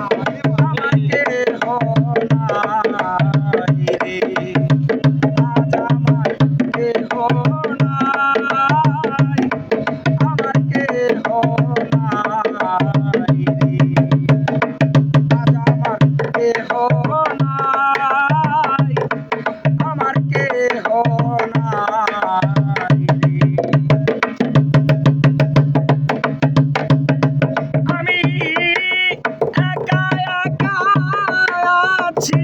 আমার কেহ নাই রে, আজ আমার কেহ নাই, আমার কেহ নাই রে, আজ আমার কেহ নাই, আমার কেহ নাই রে। আমি একা একা আছি।